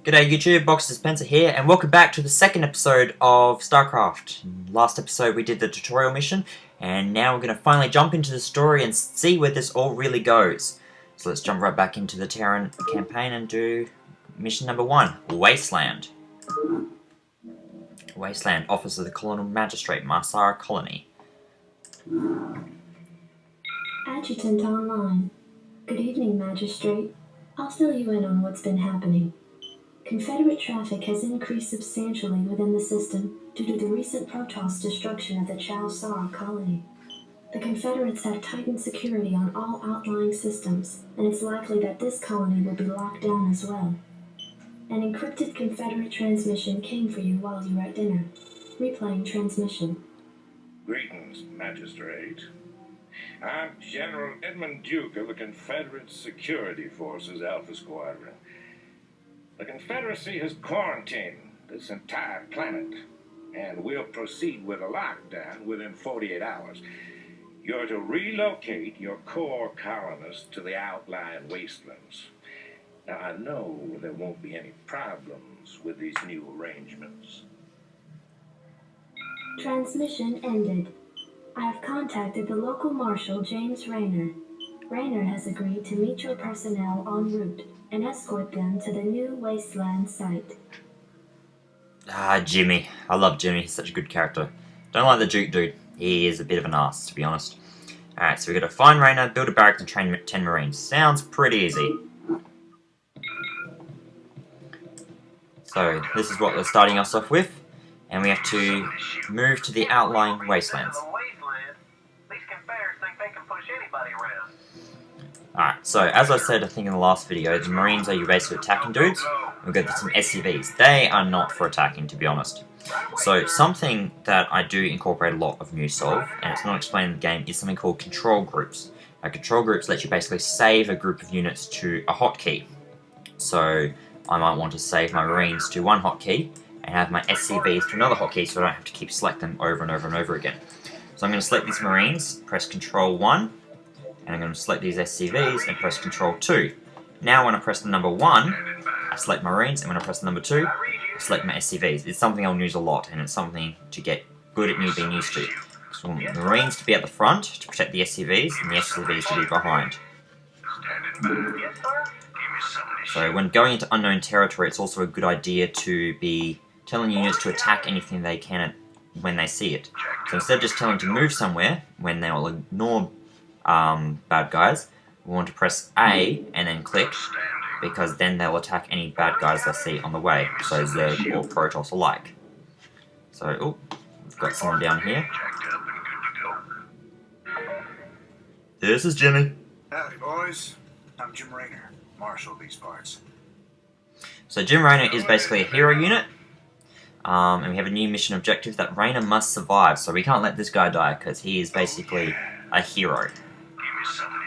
G'day YouTube, BoxheadSupensa here, and welcome back to the second episode of Starcraft. Last episode we did the tutorial mission, and now we're going to finally jump into the story and see where this all really goes. So let's jump right back into the Terran campaign and do mission number 1, Wasteland. Wasteland, Office of the Colonial Magistrate, Marsara Colony. Adjutant online. Good evening, Magistrate. I'll fill you in on what's been happening. Confederate traffic has increased substantially within the system due to the recent Protoss destruction of the Sara colony. The Confederates have tightened security on all outlying systems, and it's likely that this colony will be locked down as well. An encrypted Confederate transmission came for you while you were at dinner. Replaying transmission. Greetings, Magistrate. I'm General Edmund Duke of the Confederate Security Forces Alpha Squadron. The Confederacy has quarantined this entire planet, and will proceed with a lockdown within 48 hours. You're to relocate your core colonists to the outlying wastelands. Now, I know there won't be any problems with these new arrangements. Transmission ended. I have contacted the local marshal, James Rayner. Rayner has agreed to meet your personnel en route and escort them to the new Wasteland site. Jimmy. I love Jimmy, he's such a good character. Don't like the Duke dude, he is a bit of an ass, to be honest. Alright, so we gotta find Rayner, build a barracks and train 10 Marines. Sounds pretty easy. So, this is what we're starting us off with, and we have to move to the outlying wastelands. Alright, so as I said, I think in the last video, the Marines are your basic attacking dudes. We've got some SCVs. They are not for attacking, to be honest. So, something that I do incorporate a lot of new solve, and it's not explained in the game, is something called control groups. Now, control groups let you basically save a group of units to a hotkey. So, I might want to save my Marines to one hotkey, and have my SCVs to another hotkey so I don't have to keep selecting them over and over and over again. So I'm going to select these Marines, press Control 1, and I'm going to select these SCVs and press Control 2. Now when I press the number 1, I select Marines, and when I press the number 2, I select my SCVs. It's something I'll use a lot, and it's something to get good at being used to. So I want the Marines to be at the front to protect the SCVs, and the SCVs to be behind. So when going into unknown territory, it's also a good idea to be telling units to attack anything they can when they see it. So instead of just telling them to move somewhere, when they'll ignore bad guys, we want to press A and then click, because then they'll attack any bad guys they see on the way, so Zerg or Protoss alike. So, we've got someone down here. This is Jimmy. Howdy, boys. I'm Jim Rayner, Marshal of these parts. So Jim Rayner is basically a hero unit, and we have a new mission objective that Rayner must survive, so we can't let this guy die, because he is basically a hero.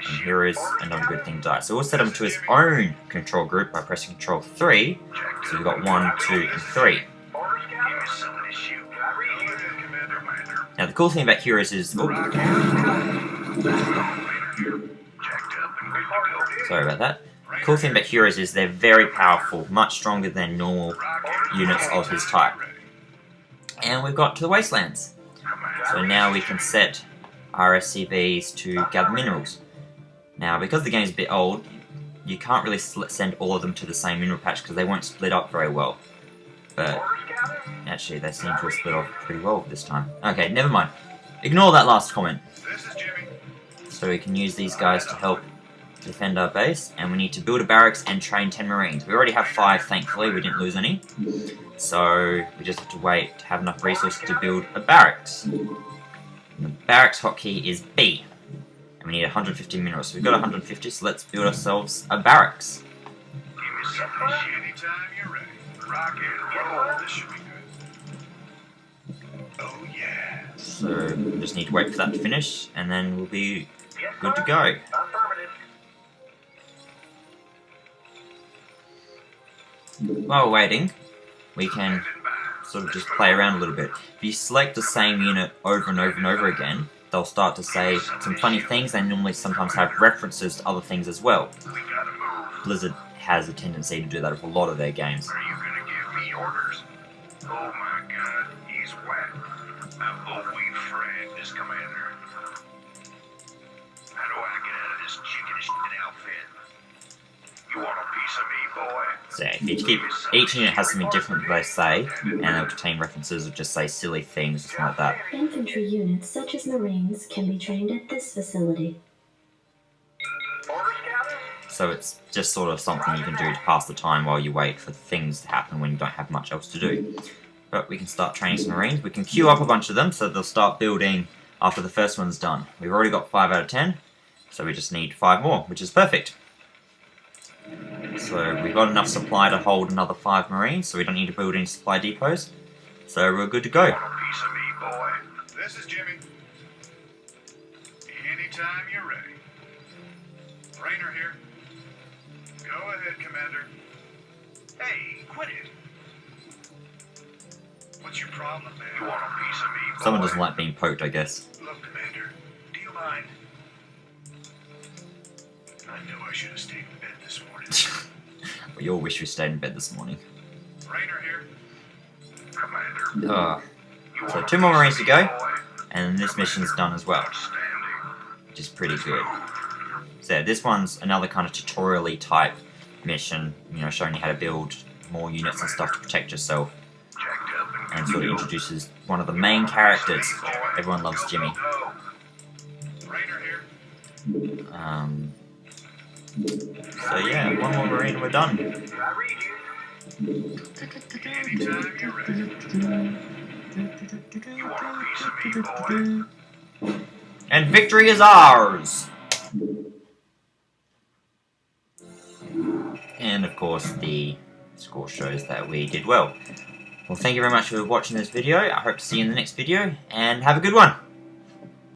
And heroes are not a good thing to die. So we'll set him to his own control group by pressing Control 3, so we've got 1, 2, and 3. Now the cool thing about heroes is... Sorry about that. The cool thing about heroes is they're very powerful, much stronger than normal units of his type. And we've got to the Wastelands. So now we can set our SCVs to gather minerals. Now, because the game's a bit old, you can't really send all of them to the same mineral patch because they won't split up very well. But actually, they seem to have split off pretty well this time. Okay, never mind. Ignore that last comment. So we can use these guys to help defend our base, and we need to build a barracks and train 10 Marines. We already have 5, thankfully, we didn't lose any. So we just have to wait to have enough resources to build a barracks. And the barracks hotkey is B, and we need 150 minerals. So we've got 150, so let's build ourselves a barracks. So we just need to wait for that to finish, and then we'll be good to go. While we're waiting, we can sort of just play around a little bit. If you select the same unit over and over and over again, they'll start to say some funny things. They normally sometimes have references to other things as well. Blizzard has a tendency to do that with a lot of their games. Are you gonna give me orders? Oh my god, he's wet. We friend, Commander. How do I get out of this chicken outfit? You want a piece of me, boy? So if you keep, each unit has something different that they say, and they'll contain references or just say silly things or something like that. Infantry units such as Marines can be trained at this facility. So it's just sort of something you can do to pass the time while you wait for things to happen when you don't have much else to do. But we can start training some Marines. We can queue up a bunch of them so they'll start building after the first one's done. We've already got 5 out of 10, so we just need 5 more, which is perfect. So we've got enough supply to hold another 5 Marines, so we don't need to build any supply depots. So we're good to go. Want a piece of me, boy? This is Jimmy. Anytime you're ready. Rainer here. Go ahead, Commander. Hey, quit it. What's your problem, man? You want a piece of me, boy? Someone doesn't like being poked, I guess. Look, Commander, do you mind? I know I should have stayed in bed this morning. We all wish we stayed in bed this morning. Rainer here. Commander. So 2 more Marines to go, and this mission's done as well, which is pretty good. So this one's another kind of tutorial-y type mission, you know, showing you how to build more units and stuff to protect yourself. And sort of introduces one of the main characters. Everyone loves Jimmy. So yeah, 1 more Marine and we're done. And victory is ours! And of course the score shows that we did well. Well, thank you very much for watching this video. I hope to see you in the next video, and have a good one!